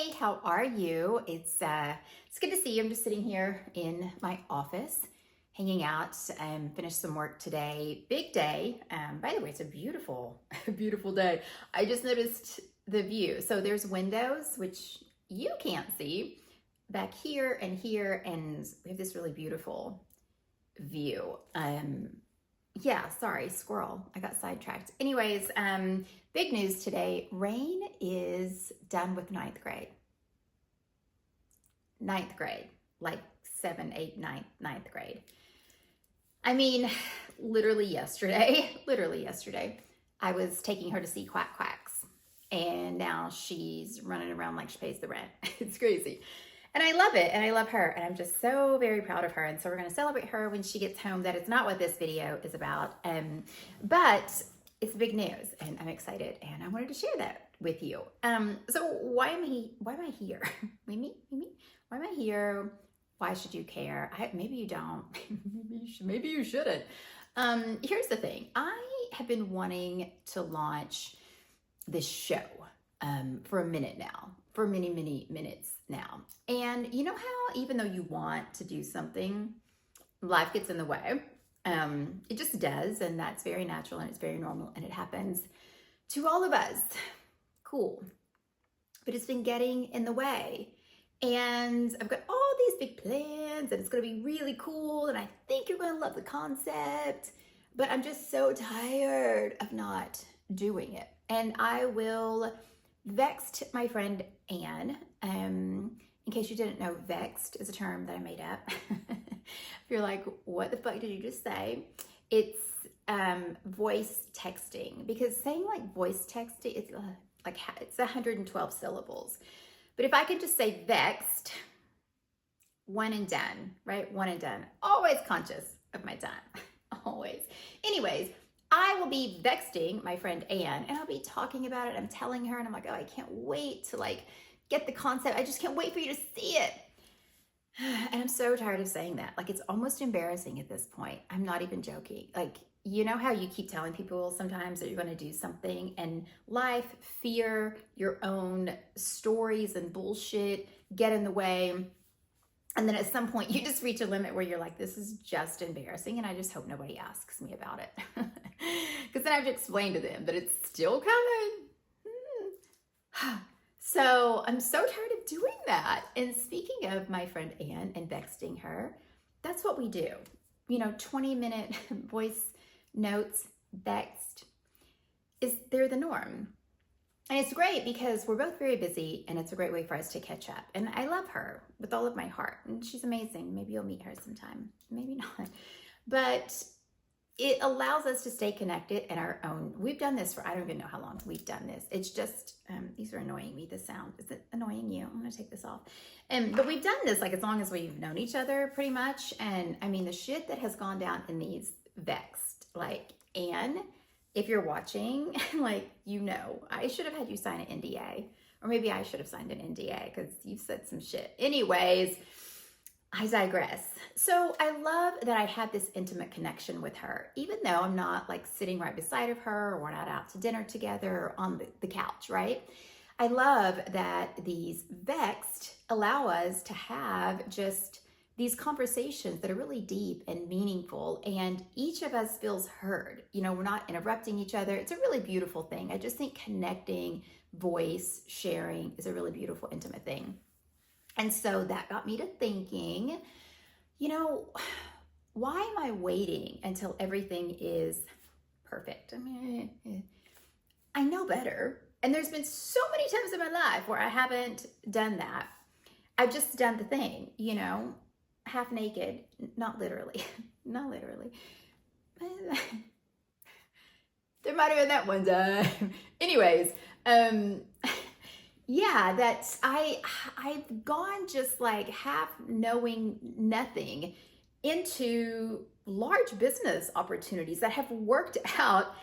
Hey, how are you? It's good to see you. I'm just sitting here in my office, hanging out. Finished some work today. Big day. By the way, it's a beautiful, beautiful day. I just noticed the view. So there's windows, which you can't see, back here, and we have this really beautiful view. Yeah, sorry, squirrel. I got sidetracked. Anyways, big news today. Rain is done with ninth grade. Ninth grade, like 7, 8, 9, ninth grade. I mean, literally yesterday, I was taking her to see Quack Quacks. And now she's running around like she pays the rent. It's crazy. And I love it, and I love her, and I'm just so very proud of her. And so we're going to celebrate her when she gets home. That is not what this video is about, but it's big news, and I'm excited, and I wanted to share that with you. So why am I here? Mimi, why am I here? Why should you care? Maybe you don't. Maybe you shouldn't. Here's the thing. I have been wanting to launch this show for a minute now. For many minutes now. And you know how even though you want to do something, life gets in the way. It just does, and that's very natural and it's very normal, and it happens to all of us. Cool. But it's been getting in the way. And I've got all these big plans, and it's going to be really cool, and I think you're going to love the concept, but I'm just so tired of not doing it. And I will vexed my friend Anne. In case you didn't know, vexed is a term that I made up. If you're like, what the fuck did you just say? It's voice texting, because saying like voice texting, it's it's 112 syllables. But if I could just say vexed, one and done, right? One and done. Always conscious of my time. Always. Anyways, I will be vexting my friend Anne, and I'll be talking about it. I'm telling her, and I'm like, oh, I can't wait to get the concept. I just can't wait for you to see it. And I'm so tired of saying that. It's almost embarrassing at this point. I'm not even joking. You know how you keep telling people sometimes that you're going to do something, and life, fear, your own stories and bullshit get in the way. And then at some point you just reach a limit where you're like, this is just embarrassing, and I just hope nobody asks me about it. Because then I have to explain to them that it's still coming. So I'm so tired of doing that. And speaking of my friend Anne and vexing her, that's what we do. 20-minute voice notes, vexed, they're the norm. And it's great because we're both very busy, and it's a great way for us to catch up. And I love her with all of my heart, and she's amazing. Maybe you'll meet her sometime, maybe not. But it allows us to stay connected in our own. We've done this for, I don't even know how long we've done this. It's just, these are annoying me, the sound. Is it annoying you? I'm gonna take this off. But we've done this as long as we've known each other pretty much. And I mean, the shit that has gone down in these vexed, Anne, if you're watching, I should have had you sign an NDA, or maybe I should have signed an NDA because you've said some shit. Anyways, I digress. So I love that I have this intimate connection with her, even though I'm not sitting right beside of her, or we're not out to dinner together or on the couch, right? I love that these vexed allow us to have just these conversations that are really deep and meaningful, and each of us feels heard. We're not interrupting each other. It's a really beautiful thing. I just think connecting, voice sharing is a really beautiful, intimate thing. And so that got me to thinking, why am I waiting until everything is perfect? I mean, I know better. And there's been so many times in my life where I haven't done that. I've just done the thing, half naked, not literally, not literally. There might have been that one time. Anyways, yeah, that I've gone just half knowing nothing into large business opportunities that have worked out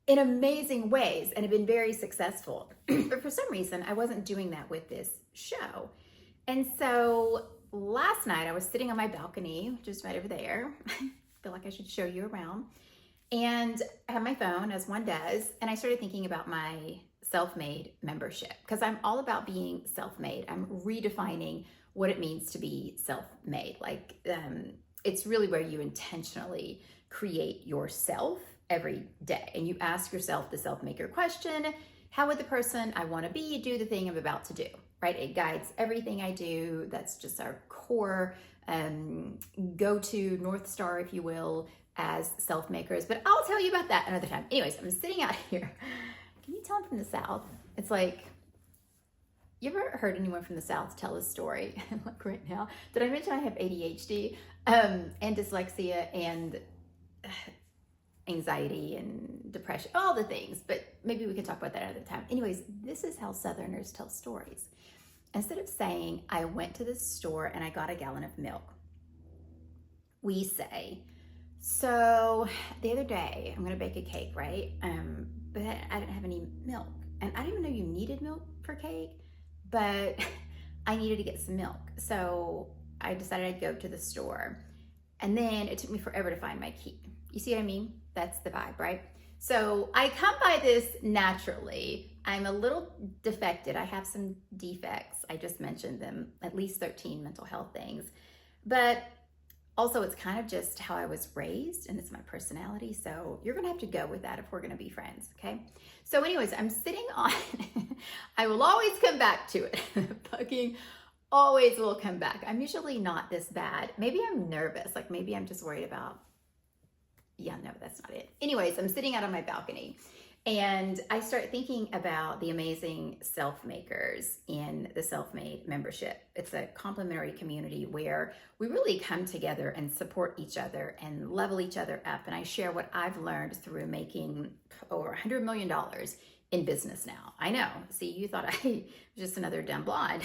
in amazing ways and have been very successful. But for some reason, I wasn't doing that with this show. And so last night I was sitting on my balcony, just right over there. I feel like I should show you around. And I had my phone, as one does, and I started thinking about my self-made membership because I'm all about being self-made. I'm redefining what it means to be self-made. Like, it's really where you intentionally create yourself every day. And you ask yourself the self-maker question: how would the person I want to be do the thing I'm about to do, right? It guides everything I do. That's just our core go-to North Star, if you will, as self-makers. But I'll tell you about that another time. Anyways, I'm sitting out here. Can you tell I'm from the South? It's like, you ever heard anyone from the South tell a story? Like right now, did I mention I have ADHD and dyslexia and anxiety and depression, all the things, but maybe we can talk about that another time. Anyways, this is how Southerners tell stories. Instead of saying, I went to the store and I got a gallon of milk, we say, so the other day, I'm gonna bake a cake, right? But I didn't have any milk. And I didn't even know you needed milk for cake, but I needed to get some milk. So I decided I'd go to the store. And then it took me forever to find my key. You see what I mean? That's the vibe, right? So I come by this naturally. I'm a little defected. I have some defects. I just mentioned them, at least 13 mental health things. But also, it's kind of just how I was raised, and it's my personality. So you're gonna have to go with that if we're gonna be friends, okay? So anyways, I'm sitting on, I will always come back to it. Fucking always will come back. I'm usually not this bad. Maybe I'm nervous. Like maybe I'm just worried about, yeah, no, that's not it. Anyways, I'm sitting out on my balcony and I start thinking about the amazing self-makers in the Self-Made membership. It's a complimentary community where we really come together and support each other and level each other up. And I share what I've learned through making over $100 million in business now. I know. See, you thought I was just another dumb blonde.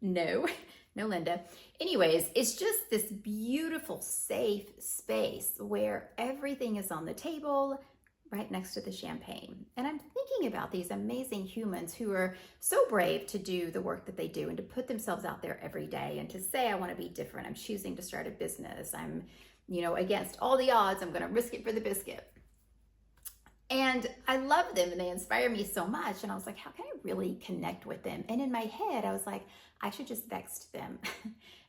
No, Linda. Anyways, it's just this beautiful, safe space where everything is on the table, right next to the champagne. And I'm thinking about these amazing humans who are so brave to do the work that they do and to put themselves out there every day and to say, I want to be different. I'm choosing to start a business. I'm, against all the odds, I'm going to risk it for the biscuit. And I love them and they inspire me so much. And I was like, how can I really connect with them? And in my head, I was like, I should just text them.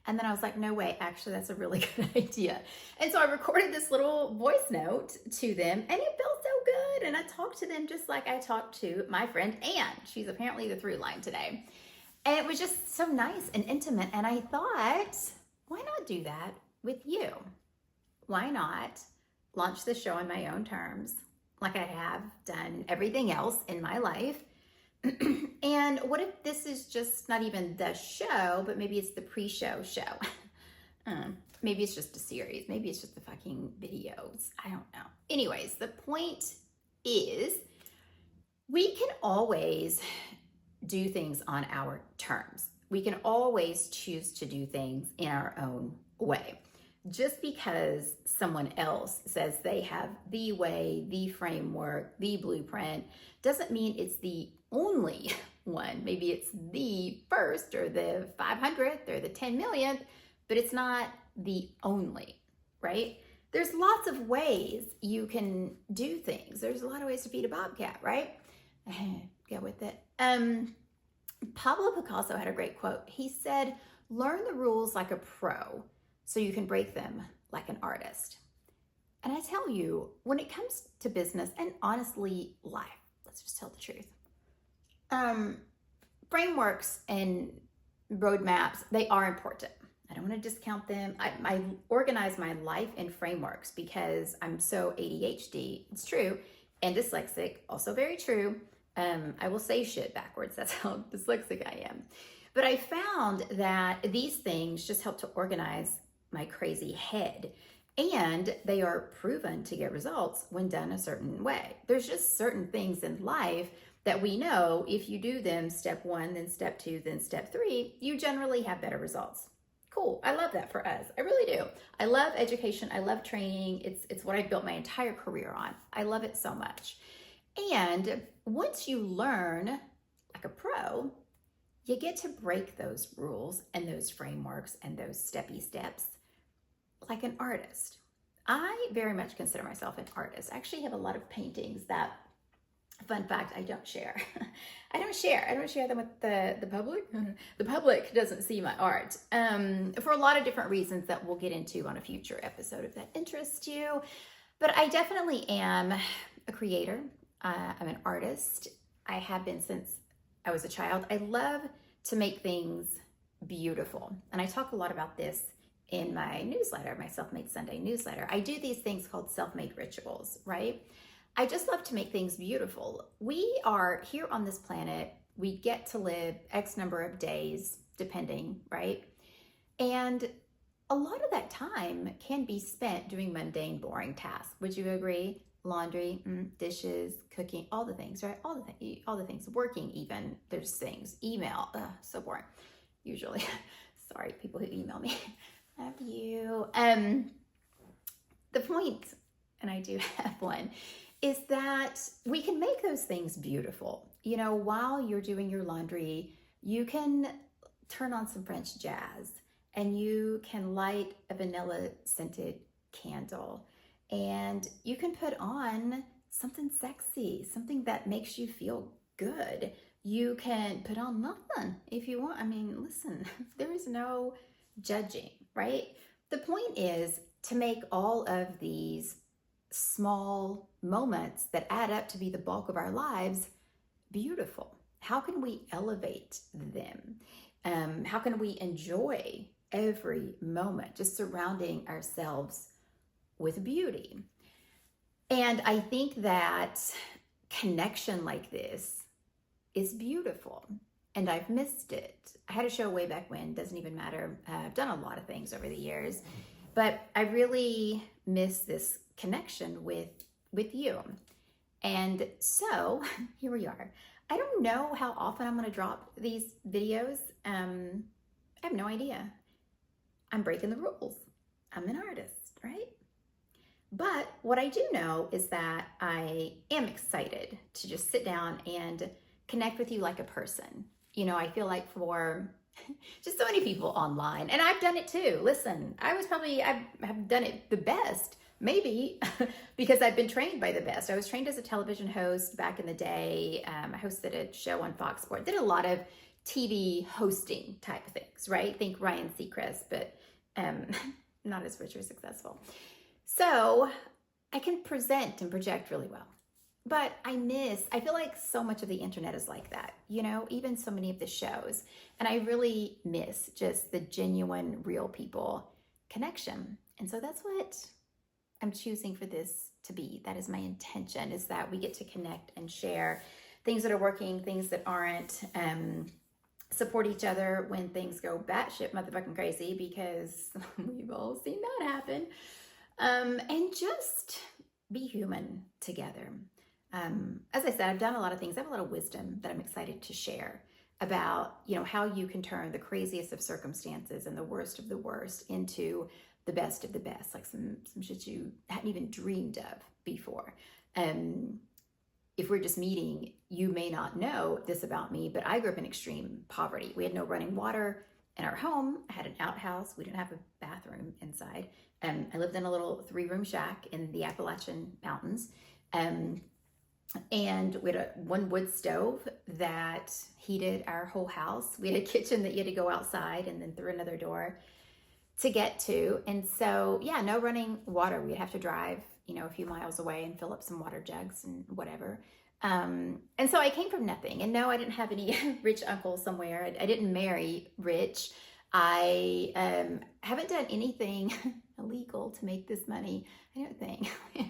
And then I was like, no way, actually, that's a really good idea. And so I recorded this little voice note to them and it felt so good. And I talked to them just like I talked to my friend Anne. She's apparently the through line today. And it was just so nice and intimate. And I thought, why not do that with you? Why not launch the show on my own terms, like I have done everything else in my life? And what if this is just not even the show, but maybe it's the pre-show show? Maybe it's just a series. Maybe it's just the fucking videos. I don't know. Anyways, the point is we can always do things on our terms. We can always choose to do things in our own way. Just because someone else says they have the way, the framework, the blueprint, doesn't mean it's the only one. Maybe it's the first or the 500th or the 10 millionth, but it's not the only, right? There's lots of ways you can do things. There's a lot of ways to feed a bobcat, right? Go with it. Pablo Picasso had a great quote. He said, learn the rules like a pro so you can break them like an artist. And I tell you, when it comes to business and honestly life, let's just tell the truth. Frameworks and roadmaps, they are important. I don't want to discount them. I organize my life in frameworks because I'm so ADHD. It's true. And dyslexic, also very true. I will say shit backwards. That's how dyslexic I am. But I found that these things just help to organize my crazy head. And they are proven to get results when done a certain way. There's just certain things in life that we know if you do them step 1, then step 2, then step 3, you generally have better results. Cool. I love that for us. I really do. I love education. I love training. It's what I built my entire career on. I love it so much. And once you learn like a pro, you get to break those rules and those frameworks and those steppy steps like an artist. I very much consider myself an artist. I actually have a lot of paintings that Fun fact, I don't share. I don't share them with the public. The public doesn't see my art for a lot of different reasons that we'll get into on a future episode if that interests you. But I definitely am a creator. I'm an artist. I have been since I was a child. I love to make things beautiful. And I talk a lot about this in my newsletter, my Self-Made Sunday newsletter. I do these things called self-made rituals, right? I just love to make things beautiful. We are here on this planet. We get to live X number of days, depending, right? And a lot of that time can be spent doing mundane, boring tasks. Would you agree? Laundry, dishes, cooking, all the things, right? All the things, working even, there's things, email, so boring, usually. Sorry, people who email me. Love you. The point, and I do have one, is that we can make those things beautiful. You know, while you're doing your laundry, you can turn on some French jazz and you can light a vanilla scented candle and you can put on something sexy, something that makes you feel good. You can put on nothing if you want. I mean, listen, there is no judging, right? The point is to make all of these small moments that add up to be the bulk of our lives beautiful. How can we elevate them? How can we enjoy every moment, just surrounding ourselves with beauty? And I think that connection like this is beautiful, and I've missed it. I had a show way back when, doesn't even matter. I've done a lot of things over the years, but I really miss this connection with you. And so here we are. I don't know how often I'm going to drop these videos. I have no idea. I'm breaking the rules. I'm an artist, right? But what I do know is that I am excited to just sit down and connect with you like a person. You know, I feel like for just so many people online, and I've done it too. Listen, I've done it the best, maybe because I've been trained by the best. I was trained as a television host back in the day. I hosted a show on Fox Sports, did a lot of TV hosting type of things, right? Think Ryan Seacrest, but not as rich or successful. So I can present and project really well. But I feel like so much of the internet is like that, you know, even so many of the shows. And I really miss just the genuine, real people connection. And so that's what I'm choosing for this to be. That is my intention, is that we get to connect and share things that are working, things that aren't, support each other when things go batshit motherfucking crazy, because we've all seen that happen. And just be human together. As I said, I've done a lot of things. I have a lot of wisdom that I'm excited to share about, you know, how you can turn the craziest of circumstances and the worst of the worst into the best of the best, like some shit you hadn't even dreamed of before. If we're just meeting, you may not know this about me, but I grew up in extreme poverty. We had no running water in our home. I had an outhouse. We didn't have a bathroom inside. I lived in a little 3-room shack in the Appalachian Mountains. And we had one wood stove that heated our whole house. We had a kitchen that you had to go outside and then through another door to get to. And so, yeah, no running water. We'd have to drive, you know, a few miles away and fill up some water jugs and whatever. And so I came from nothing. And no, I didn't have any rich uncle somewhere. I didn't marry rich. I haven't done anything illegal to make this money, I don't think. Let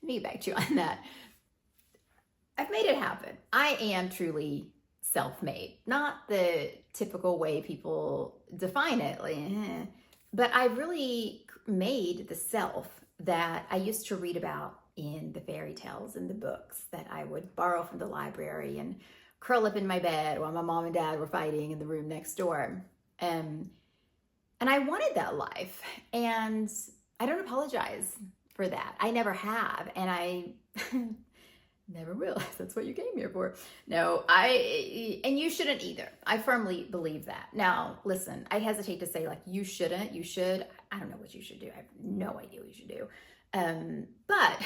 me get back to you on that. I've made it happen. I am truly self-made, not the typical way people define it, but I really made the self that I used to read about in the fairy tales and the books that I would borrow from the library and curl up in my bed while my mom and dad were fighting in the room next door. And I wanted that life, and I don't apologize for that. I never have, and I never will. That's what you came here for. No, and you shouldn't either. I firmly believe that. Now, listen, I hesitate to say like you shouldn't, you should. I don't know what you should do. I have no idea what you should do. But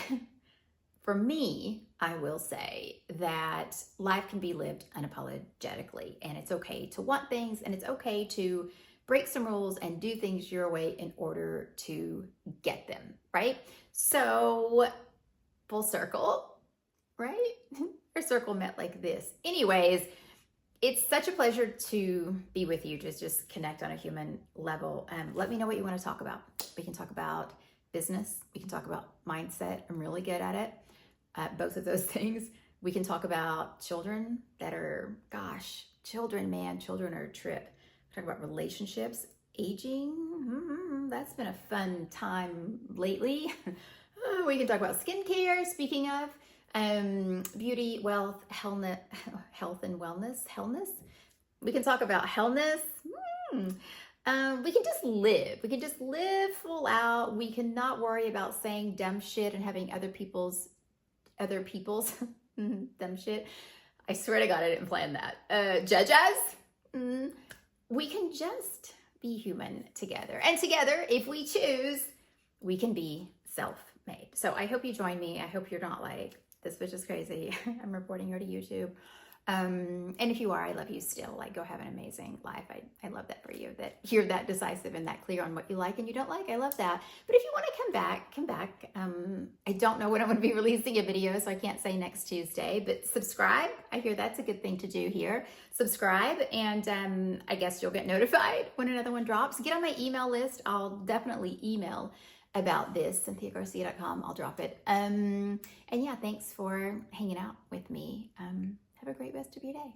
for me, I will say that life can be lived unapologetically, and it's okay to want things, and it's okay to break some rules and do things your way in order to get them, right? So, full circle, right? Our circle met like this. Anyways, it's such a pleasure to be with you, just connect on a human level. Let me know what you want to talk about. We can talk about business. We can talk about mindset. I'm really good at it. Both of those things. We can talk about children that are, gosh, children are a trip. Talk about relationships, aging. That's been a fun time lately. We can talk about skincare. Speaking of beauty, wealth, health and wellness. We can talk about hellness. We can just live. We can just live full out. We cannot worry about saying dumb shit and having other people's dumb shit. I swear to God, I didn't plan that. Judge us. We can just be human together. And together, if we choose, we can be self-made. So I hope you join me. I hope you're not like, this was just crazy. I'm reporting her to YouTube. And if you are, I love you still. Like, go have an amazing life. I love that for you, that you're that decisive and that clear on what you like and you don't like. I love that. But if you want to come back. I don't know when I'm going to be releasing a video, so I can't say next Tuesday, but subscribe. I hear that's a good thing to do here. Subscribe, and I guess you'll get notified when another one drops. Get on my email list. I'll definitely email about this, cynthiagarcia.com. I'll drop it. And yeah, thanks for hanging out with me. Have a great rest of your day.